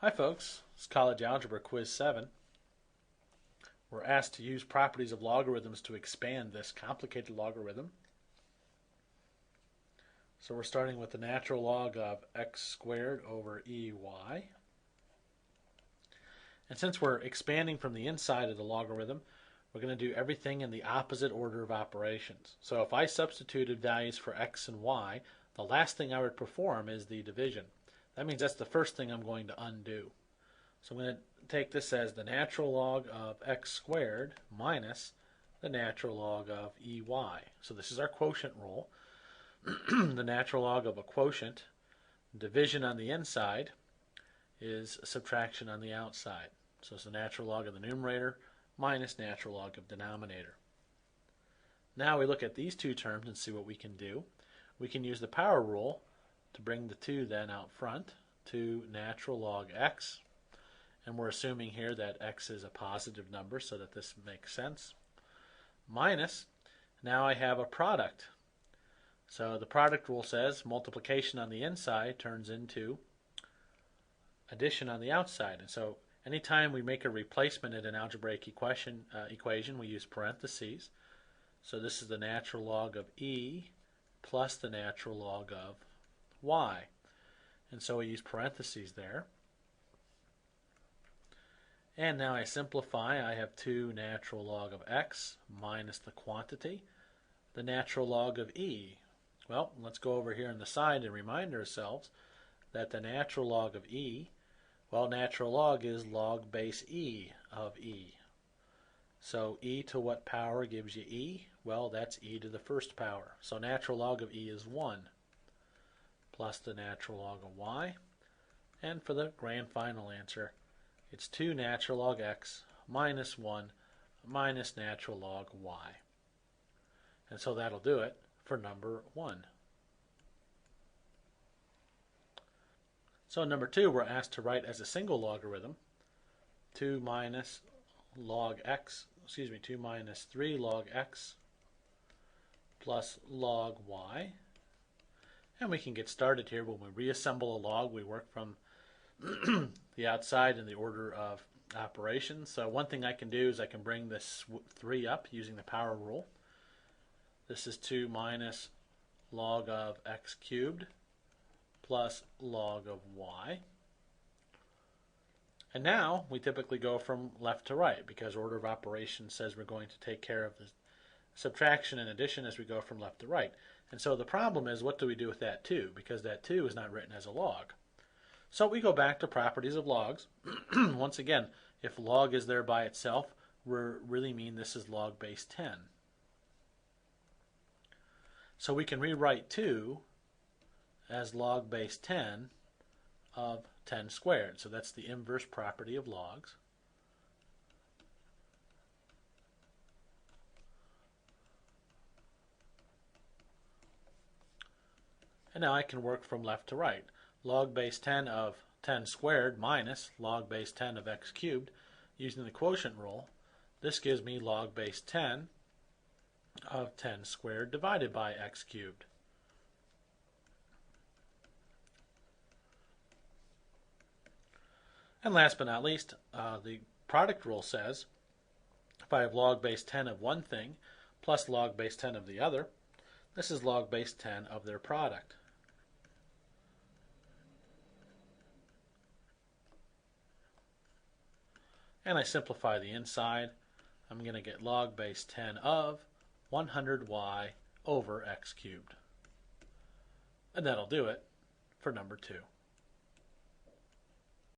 Hi folks, it's College Algebra Quiz 7. We're asked to use properties of logarithms to expand this complicated logarithm. So we're starting with the natural log of x squared over ey. And since we're expanding from the inside of the logarithm, we're going to do everything in the opposite order of operations. So if I substituted values for x and y, the last thing I would perform is the division. That means that's the first thing I'm going to undo. So I'm going to take this as the natural log of x squared minus the natural log of ey. So this is our quotient rule. The natural log of a quotient, division on the inside, is subtraction on the outside. So it's the natural log of the numerator minus natural log of denominator. Now we look at these two terms and see what we can do. We can use the power rule to bring the 2 then out front to natural log x. And we're assuming here that x is a positive number so that this makes sense. Minus, now I have a product. So the product rule says multiplication on the inside turns into addition on the outside. And so anytime we make a replacement in an algebraic equation, we use parentheses. So this is the natural log of e plus the natural log of y. And so we use parentheses there. And now I simplify. I have 2 natural log of x minus the quantity, the natural log of e. Well, let's go over here on the side and remind ourselves that the natural log of e, well, natural log is log base e of e. So e to what power gives you e? Well, that's e to the first power. So natural log of e is 1 plus the natural log of y. And for the grand final answer, it's 2 natural log x minus 1 minus natural log y. And so that'll do it for number 1. So number 2, we're asked to write as a single logarithm 2 minus 3 log x plus log y. And we can get started here. When we reassemble a log, we work from the outside in the order of operations. So one thing I can do is I can bring this 3 up using the power rule. This is 2 minus log of x cubed plus log of y. And now we typically go from left to right because order of operations says we're going to take care of the subtraction and addition as we go from left to right. And so the problem is, what do we do with that 2? Because that 2 is not written as a log. So we go back to properties of logs. Once again, if log is there by itself, we really mean this is log base 10. So we can rewrite 2 as log base 10 of 10 squared. So that's the inverse property of logs. And now I can work from left to right. Log base 10 of 10 squared minus log base 10 of x cubed using the quotient rule. This gives me log base 10 of 10 squared divided by x cubed. And last but not least, the product rule says if I have log base 10 of one thing plus log base 10 of the other, this is log base 10 of their product. And I simplify the inside. I'm going to get log base 10 of 100y over x cubed. And that'll do it for number 2.